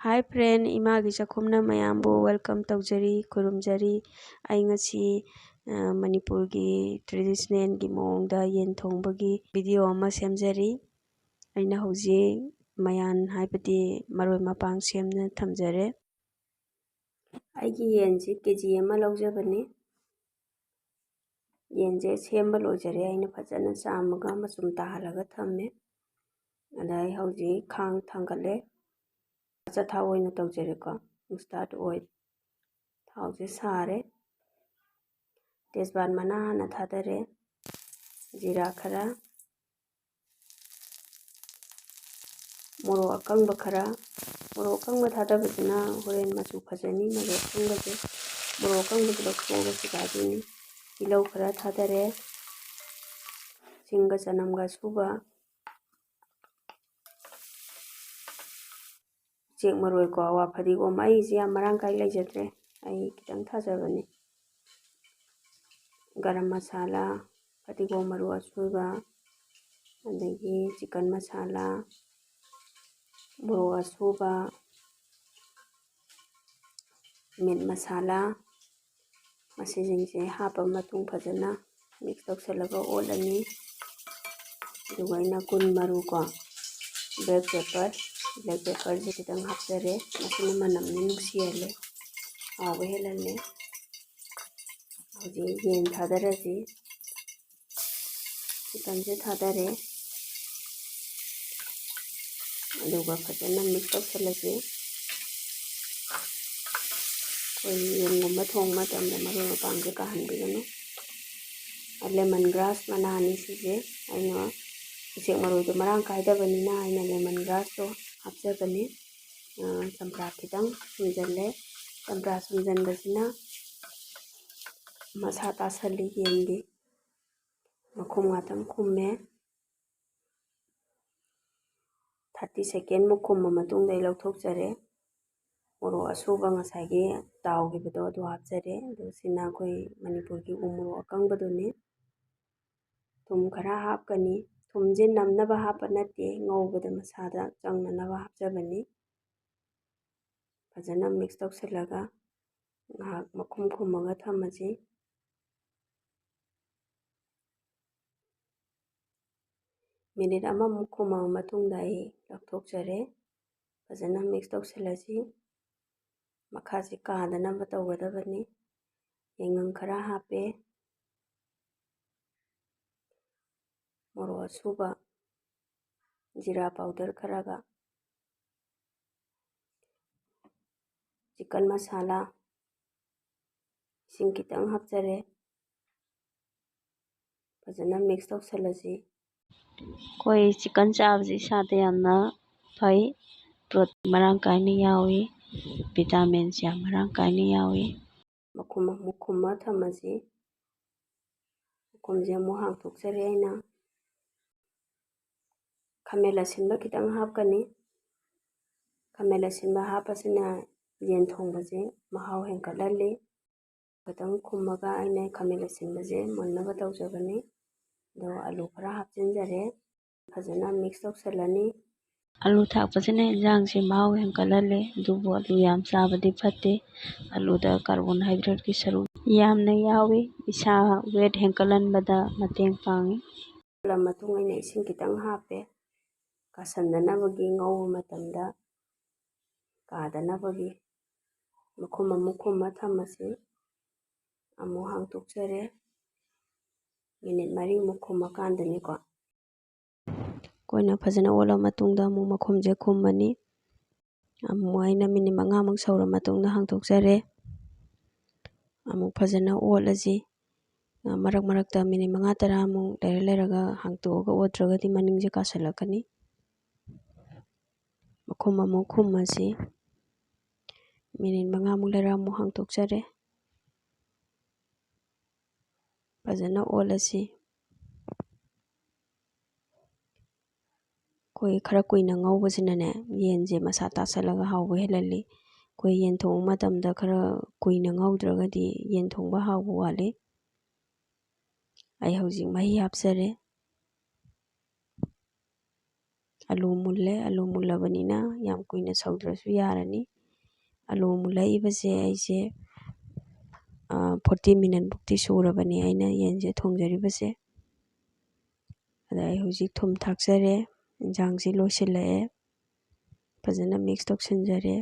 हाय friend, इमागी चखुमना मयामबु वेलकम तौजरी खुरुमजरी। आई ngasi मणिपुरगी ट्रेडिशनल की मौंगदा येन थोंबगी वीडियो अमा सेमजरी। अइना हौजी मयान हाइबदी मरोय मपांग सेमना थमजरे। आइगी येनजी केजी अमा लौजबनी। येनजे सेमबा लोजरे अइना फजना चामगा मचुम ताहलगा थम्मे। अदाई हौजी खांग थांगले चथाव ओइना तौजरेको स्टार्ट ओइल थावजे सारे तेजपात मना हाना थादरे जीरा खरा मोरो अकंग खरा मोरो अकंग थादबजना होरेन मचु फजनी मोरो अकंगजे मोरो अकंग लखोगा सिगादुनी तिलौ खरा थादरे सिंगा चनमगा सुबा चेक मरोय को अवा फदिगोम अइजे याम मरांग काई लैजद्रे आई खितंग थाजबनी गरम मसाला फदिगोम मरो असुबा अदगी चिकन मसाला मोरो असुबा मीट मसाला मसीजिंगसे हापा मतुंग फजना मिक्स तौसलगा ओलनी दुगा इना कुन मरु को ब्लैक पेपर से खितंग हापजरे मसिना मनमनि नुंसियले हावे हेलले हौजी येन थादरजी चिकन से थादरे अदुगा फजना मिक्स तौसलजे कोई येनगुम्बा थोंग मतमदा मरोय मपांगजे काहनबिगनु लेमन ग्रास मनानी सिजे आइना उसेक मरोयदो मरांग कायदबनिना आइना लेमन ग्रास तो हापजबनी चंपरा खितंग सुमजले चंपरा सुमजनबसिना मसा तासली येनगी मखुम गातंग खुम्मे 30 सेकेंड मुक खुम्मा मतुंगदा लौथोकजरे मोरो असुबा ngसाइगी तावगिबदो अदु हापजरे अदु सिना कोई मणिपुर की उमरो अकंगबदुने थुम खरा हापकनी थुमजे नमनबा हापा नते ngौबदा मसादा चंगननबा हापजबनी फजना मिक्स तौसलगा ngahak मखुम खुम्मगा थमजी मिनिट अमा मुक खुम्मा मतुंगदा आई लौथोकजरे फजना मिक्स तौसलजी मखाजी कादनबा तौगदबनी येंगंग खरा हापे मोरो असुबा जीरा पाउडर खरागा चिकन मसाला इसिंग खितंग हापजरे फजना मिक्स तौसलजी कोई चिकन चाबजी सादे यामना फई प्रोटीन मरांग कायना यावी विटामिन या मरांग कायना यावी मुखुम्मा थमजी मुखुमजे मु हांगथोकजरे आइना खमेल असिनबा खितंग हापकनी खमेल असिनबा हापसिना येन थोंबजे महाव हेंकटलली खतंग खुम्मगा आइना खमेल असिनबजे मुन्नबा तौजबनी दो आलू खरा हापजिनजरे फजना मिक्स तौसलनी आलू थापसिना इंजांग से महाव हेंकटलली दुबो आलू याम चाबदी फते आलूदा कार्बोहाइड्रेट की सरुक यामना यावी इसा वेट हेंकटलनबदा मतेंग पांगी मतुंग आइना इसिंग खितंग हापे कासंदनबगी ngौबा मतमदा कादनबगी मुखुम्मा थमसी अमु हांगथोकजरे मिनिट 4 मुक खुम्मा कांदनीको कोइना फजना ओला मतुंगदा अमु मखुमजे खुम्मनी अमु आइना मिनिट 5 मुक सौरा मतुंगदा हांगथोकजरे अमु फजना ओलजी मरक मरकता मिनिट 5-10 मुक लेरगा हांगतोगा ओद्रगदी मनिंगजे कासलकनी मखुम अमु खुम्मसी मिनिट 5 मुक लेरा अमु हांगथोकजरे फजना ओलसी कोई खरा कुइना ngौबसिनाने येनजे मसा तासलगा हावबा हेलली कोई येन थोंग मतमदा खरा कुइना ngौद्रगदी येन थोंगबा हावबा वाली आई हौजिक मही हापजरे ꯑꯂꯨ ꯃꯨꯜꯂꯦ꯫ ꯑꯂꯨ ꯃꯨꯜꯂꯕꯅꯤꯅ ꯌꯥꯝ ꯀꯨꯏꯅ ꯁꯧꯗ꯭ꯔꯁꯨ ꯌꯥꯔꯅꯤ꯫ ꯑꯂꯨ ꯃꯨꯜꯂꯛꯏꯕꯁꯦ ꯑꯩꯁꯦ 40 ꯃꯤꯅꯠ ꯃꯨꯛꯇꯤ ꯁꯨꯔꯕꯅꯤ ꯑꯩꯅ ꯌꯦꯟꯁꯦ ꯊꯣꯡꯖꯔꯤꯕꯁꯦ꯫ ꯑꯗ ꯑꯩ ꯍꯧꯖꯤꯛ ꯊꯨꯝ ꯊꯥꯛꯆꯔꯦ꯫ ꯏꯟꯁꯥꯡꯁꯤ ꯂꯣꯏꯁꯤꯜꯂꯛꯑꯦ꯫ ꯐꯖꯅ ꯃꯤꯛꯁ ꯇꯧꯁꯤꯟꯖꯔꯦ꯫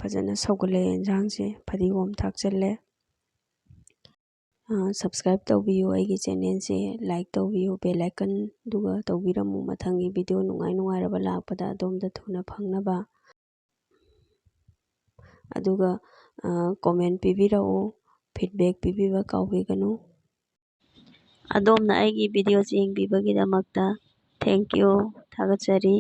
ꯐꯖꯅ ꯁꯧꯒꯠꯂꯛꯑꯦ ꯏꯟꯁꯥꯡꯁꯦ꯫ ꯐꯗꯤꯒꯣꯝ ꯊꯥꯛꯆꯜꯂꯦ꯫ ꯁꯕꯁꯀ꯭ꯔꯥꯏꯕ ꯇꯧꯕꯤꯌꯨ ꯑꯩꯒꯤ ꯆꯦꯅꯦꯜꯁꯦ, ꯂꯥꯏꯛ ꯇꯧꯕꯤꯌꯨ, ꯕꯦꯜ ꯑꯥꯏꯀꯟꯗꯨꯒ ꯇꯧꯕꯤꯔꯝꯃꯨ ꯃꯊꯪꯒꯤ ꯚꯤꯗꯤꯑꯣ ꯅꯨꯡꯉꯥꯏꯔꯕ ꯂꯥꯛꯄꯗ ꯑꯗꯣꯝꯗ ꯊꯨꯅ ꯐꯪꯅꯕ꯫ ꯑꯗꯨꯒ ꯀꯣꯃꯦꯟ ꯄꯤꯕꯤꯔꯛꯎ, ꯐꯤꯗꯕꯦꯛ ꯄꯤꯕꯤꯕ ꯀꯥꯎꯕꯤꯒꯅꯨ꯫ ꯑꯗꯣꯝꯅ ꯑꯩꯒꯤ ꯚꯤꯗꯤꯑꯣꯁꯤ ꯌꯦꯡꯕꯤꯕꯒꯤꯗꯃꯛꯇ ꯊꯦꯡꯛ ꯌꯨ, ꯊꯥꯒꯠꯆꯔꯤ꯫